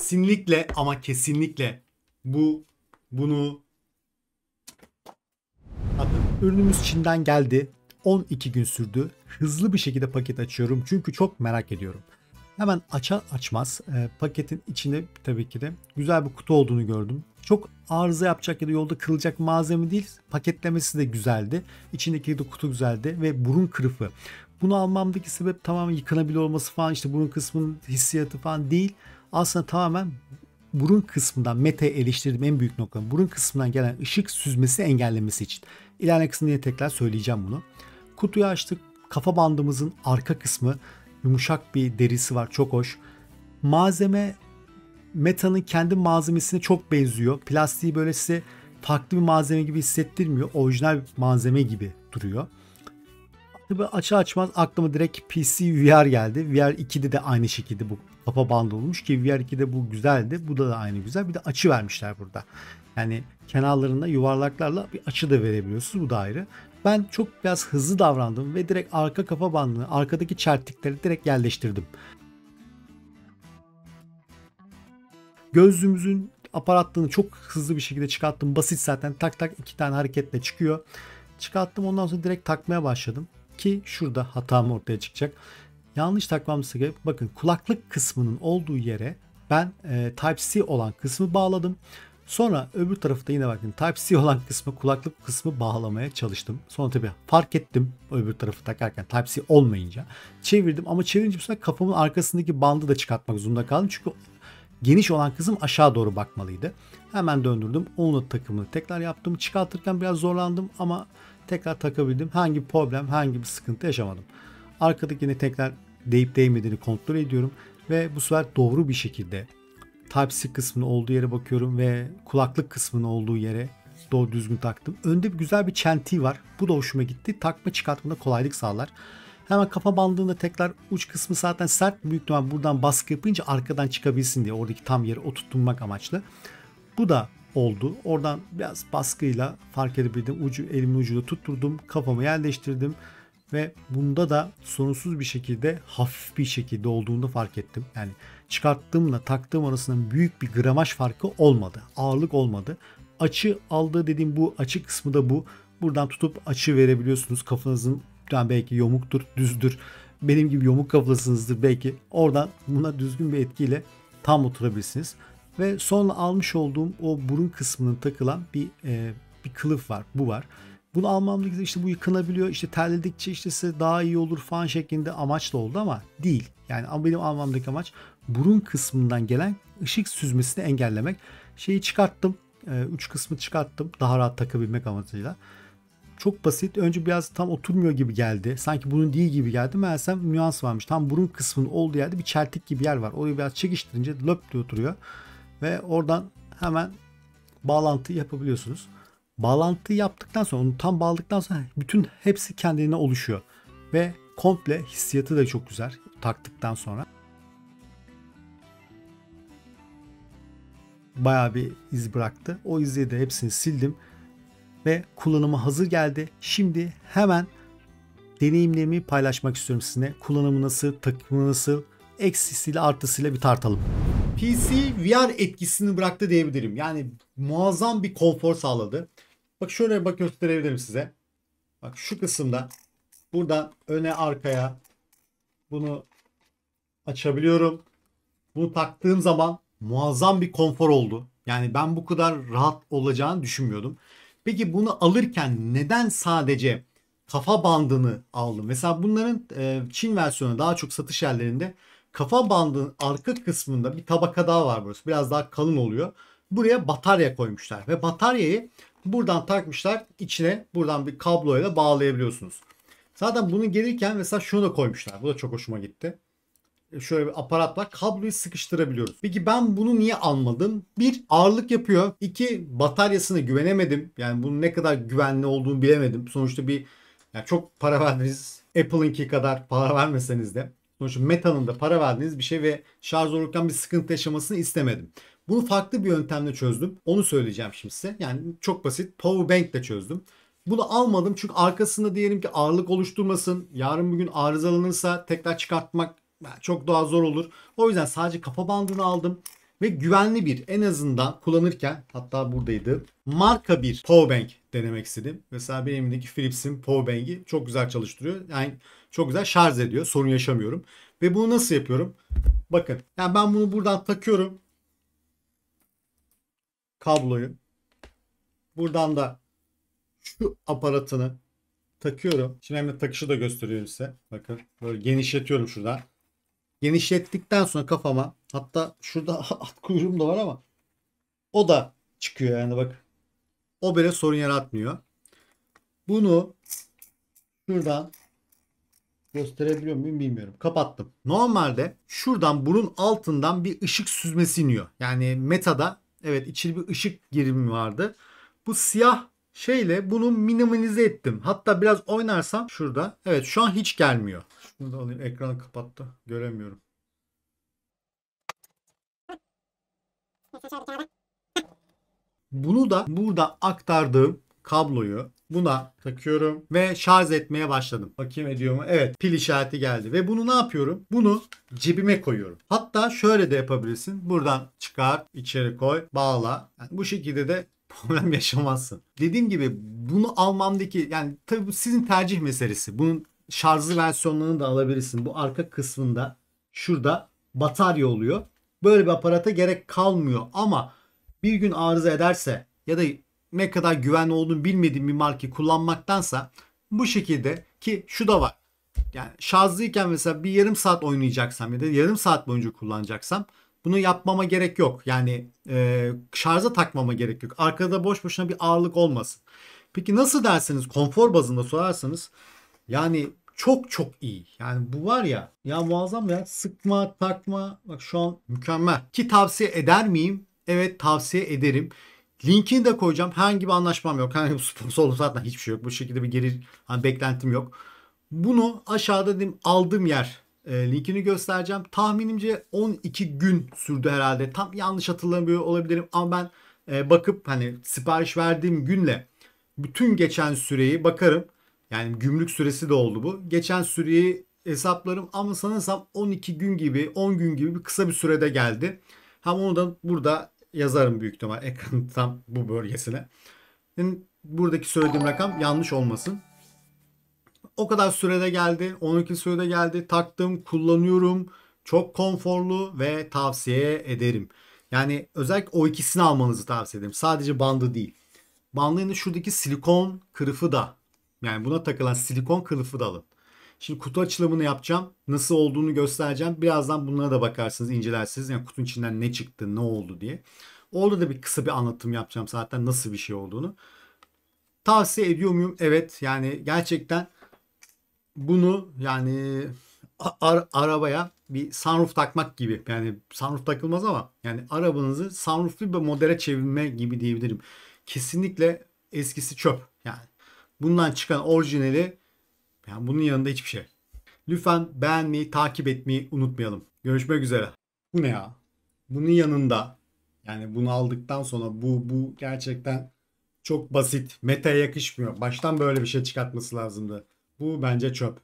Kesinlikle ama kesinlikle bunu ürünümüz Çin'den geldi. 12 gün sürdü. Hızlı bir şekilde paket açıyorum çünkü çok merak ediyorum. Hemen açar açmaz paketin içinde tabii ki de güzel bir kutu olduğunu gördüm. Çok arıza yapacak ya da yolda kırılacak malzeme değil. Paketlemesi de güzeldi. İçindeki de kutu güzeldi ve burun kılıfı. Bunu almamdaki sebep tamamen yıkanabilir olması falan, işte burun kısmının hissiyatı falan değil. Aslında tamamen burun kısmından Meta'yı eleştirdiğim en büyük nokta burun kısmından gelen ışık süzmesi engellemesi için. İlerleyen kısmında yine tekrar söyleyeceğim bunu. Kutuyu açtık. Kafa bandımızın arka kısmı yumuşak bir derisi var. Çok hoş. Malzeme Meta'nın kendi malzemesine çok benziyor. Plastiği böyle size farklı bir malzeme gibi hissettirmiyor. Orijinal bir malzeme gibi duruyor. Tabii açı açmaz aklıma direkt PC VR geldi. VR 2'de de aynı şekilde bu kafa bandı olmuş ki VR 2'de bu güzeldi. Bu da aynı güzel. Bir de açı vermişler burada. Yani kenarlarında yuvarlaklarla bir açı da verebiliyorsunuz. Bu da ayrı. Ben çok biraz hızlı davrandım ve direkt arka kafa bandını, arkadaki çertikleri direkt yerleştirdim. Gözlüğümüzün aparatlığını çok hızlı bir şekilde çıkarttım. Basit zaten, tak tak 2 tane hareketle çıkıyor. Çıkarttım, ondan sonra direkt takmaya başladım. Ki şurada hatam ortaya çıkacak. Yanlış takmam sebep, bakın kulaklık kısmının olduğu yere ben Type-C olan kısmı bağladım. Sonra öbür tarafta yine bakın Type-C olan kısmı, kulaklık kısmı bağlamaya çalıştım. Sonra tabii fark ettim öbür tarafı takarken Type-C olmayınca. Çevirdim ama çevirince bu sefer kafamın arkasındaki bandı da çıkartmak zorunda kaldım. Çünkü geniş olan kısım aşağı doğru bakmalıydı. Hemen döndürdüm. Onun takımını tekrar yaptım. Çıkartırken biraz zorlandım ama tekrar takabildim. Hangi problem, hangi bir sıkıntı yaşamadım. Arkadakini tekrar değip değmediğini kontrol ediyorum. Ve bu sefer doğru bir şekilde Type-C kısmının olduğu yere bakıyorum ve kulaklık kısmının olduğu yere doğru düzgün taktım. Önde bir güzel bir çentiği var. Bu da hoşuma gitti. Takma çıkartmada kolaylık sağlar. Hemen kafa bandında tekrar uç kısmı zaten sert. Büyük ihtimal buradan baskı yapınca arkadan çıkabilsin diye oradaki tam yeri oturtmak amaçlı. Bu da oldu. Oradan biraz baskıyla fark edebildim. Elimin ucuyla tutturdum. Kafamı yerleştirdim. Ve bunda da sorunsuz bir şekilde, hafif bir şekilde olduğunu fark ettim. Yani çıkarttığımla taktığım arasında büyük bir gramaj farkı olmadı. Ağırlık olmadı. Açı aldığı dediğim bu açı kısmı da bu. Buradan tutup açı verebiliyorsunuz. Kafanızın yani belki yamuktur, düzdür. Benim gibi yamuk kafalısınızdır belki. Oradan buna düzgün bir etkiyle tam oturabilirsiniz. Ve sonra almış olduğum o burun kısmının takılan bir kılıf var. Bu var. Bunu almamda işte bu yıkanabiliyor. İşte terledikçe işte size daha iyi olur falan şeklinde amaçla oldu ama değil. Yani benim almamdaki amaç burun kısmından gelen ışık süzmesini engellemek. Şeyi çıkarttım. Uç kısmı çıkarttım. Daha rahat takabilmek amacıyla. Çok basit. Önce biraz tam oturmuyor gibi geldi. Sanki bunun değil gibi geldi. Meğersem nüans varmış. Tam burun kısmının olduğu yerde bir çeltik gibi yer var. Orayı biraz çekiştirince löp diye oturuyor. Ve oradan hemen bağlantıyı yapabiliyorsunuz. Bağlantıyı yaptıktan sonra, onu tam bağladıktan sonra bütün hepsi kendine oluşuyor. Ve komple hissiyatı da çok güzel taktıktan sonra. Bayağı bir iz bıraktı. O izi de hepsini sildim. Ve kullanıma hazır geldi. Şimdi hemen deneyimlerimi paylaşmak istiyorum sizinle. Kullanımı nasıl, takımı nasıl, eksisiyle artısıyla bir tartalım. PC VR etkisini bıraktı diyebilirim. Yani muazzam bir konfor sağladı. Bak şöyle bak gösterebilirim size. Bak şu kısımda buradan öne arkaya bunu açabiliyorum. Bunu taktığım zaman muazzam bir konfor oldu. Yani ben bu kadar rahat olacağını düşünmüyordum. Peki bunu alırken neden sadece kafa bandını aldım? Mesela bunların Çin versiyonu daha çok satış yerlerinde kafa bandının arka kısmında bir tabaka daha var burası. Biraz daha kalın oluyor. Buraya batarya koymuşlar ve bataryayı buradan takmışlar, içine buradan bir kabloyla bağlayabiliyorsunuz. Zaten bunu gelirken mesela şunu da koymuşlar. Bu da çok hoşuma gitti. Şöyle bir aparat var. Kabloyu sıkıştırabiliyoruz. Peki ben bunu niye almadım? Bir, ağırlık yapıyor. İki, bataryasına güvenemedim. Yani bunun ne kadar güvenli olduğunu bilemedim. Sonuçta yani çok para verdiniz. Apple'ınki kadar para vermeseniz de. Sonuçta Meta'nın da para verdiğiniz bir şey ve şarj olurken bir sıkıntı yaşamasını istemedim. Bunu farklı bir yöntemle çözdüm. Onu söyleyeceğim şimdi size. Yani çok basit. Powerbank ile çözdüm. Bunu almadım çünkü arkasında diyelim ki ağırlık oluşturmasın. Yarın bugün arızalanırsa tekrar çıkartmak çok daha zor olur. O yüzden sadece kafa bandını aldım ve güvenli bir, en azından kullanırken, hatta buradaydı, marka bir powerbank denemek istedim. Mesela benim elimdeki Philips'in powerbank'i çok güzel çalıştırıyor. Yani çok güzel şarj ediyor. Sorun yaşamıyorum. Ve bunu nasıl yapıyorum? Bakın. Yani ben bunu buradan takıyorum. Kabloyu. Buradan da şu aparatını takıyorum. Şimdi hem de takışı da gösteriyorum size. Bakın böyle genişletiyorum şuradan. Genişlettikten sonra kafama, hatta şurada at kuyruğum da var ama o da çıkıyor yani bak. O böyle sorun yaratmıyor. Bunu şuradan gösterebiliyor muyum bilmiyorum. Kapattım. Normalde şuradan burun altından bir ışık süzmesi iniyor. Yani Meta'da evet içeri bir ışık girimi vardı. Bu siyah şeyle bunu minimalize ettim. Hatta biraz oynarsam şurada. Evet şu an hiç gelmiyor. Şunu da alayım. Ekranı kapattı. Göremiyorum. Bunu da burada aktardığım kabloyu buna takıyorum ve şarj etmeye başladım. Bakayım ediyor mu? Evet, pil işareti geldi ve bunu ne yapıyorum? Bunu cebime koyuyorum. Hatta şöyle de yapabilirsin. Buradan çıkar, içeri koy, bağla. Yani bu şekilde de problem yaşamazsın. Dediğim gibi bunu almamdaki, yani tabii bu sizin tercih meselesi. Bunun şarjlı versiyonlarını da alabilirsin. Bu arka kısmında şurada batarya oluyor. Böyle bir aparata gerek kalmıyor ama bir gün arıza ederse ya da ne kadar güvenli olduğunu bilmediğim bir markayı kullanmaktansa bu şekilde, ki şu da var. Yani şarjlıyken mesela bir yarım saat oynayacaksam ya da yarım saat boyunca kullanacaksam bunu yapmama gerek yok. Yani şarja takmama gerek yok. Arkada boş boşuna bir ağırlık olmasın. Peki nasıl derseniz, konfor bazında sorarsanız, yani çok çok iyi. Yani bu var ya, ya muazzam ya, sıkma takma bak şu an mükemmel. Ki tavsiye eder miyim? Evet, tavsiye ederim. Linkini de koyacağım. Herhangi bir anlaşmam yok. Herhangi bir sponsorluk zaten hiçbir şey yok. Bu şekilde bir geri hani beklentim yok. Bunu aşağıda dedim aldığım yer linkini göstereceğim. Tahminimce 12 gün sürdü herhalde. Tam yanlış hatırlamıyor olabilirim ama ben bakıp hani sipariş verdiğim günle bütün geçen süreyi bakarım. Yani gümrük süresi de oldu bu. Geçen süreyi hesaplarım ama sanırsam 12 gün gibi, 10 gün gibi bir kısa bir sürede geldi. Hem onu da burada yazarım büyük ihtimal ekranın tam bu bölgesine. Yani buradaki söylediğim rakam yanlış olmasın. O kadar sürede geldi. 12 sürede geldi. Taktım, kullanıyorum. Çok konforlu ve tavsiye ederim. Yani özellikle o ikisini almanızı tavsiye ederim. Sadece bandı değil. Bandının şuradaki silikon kılıfı da, yani buna takılan silikon kılıfı da alın. Şimdi kutu açılımını yapacağım. Nasıl olduğunu göstereceğim. Birazdan bunlara da bakarsınız, incelersiniz. Yani kutunun içinden ne çıktı, ne oldu diye. Orada da bir kısa bir anlatım yapacağım zaten nasıl bir şey olduğunu. Tavsiye ediyor muyum? Evet. Yani gerçekten bunu, yani arabaya bir sunroof takmak gibi. Yani sunroof takılmaz ama yani arabanızı sunrooflu bir modele çevirme gibi diyebilirim. Kesinlikle eskisi çöp. Yani bundan çıkan orijinali, yani bunun yanında hiçbir şey. Lütfen beğenmeyi, takip etmeyi unutmayalım. Görüşmek üzere. Bu ne ya? Bunun yanında, yani bunu aldıktan sonra bu gerçekten çok basit. Meta'ya yakışmıyor. Baştan böyle bir şey çıkartması lazımdı. Bu bence çöp.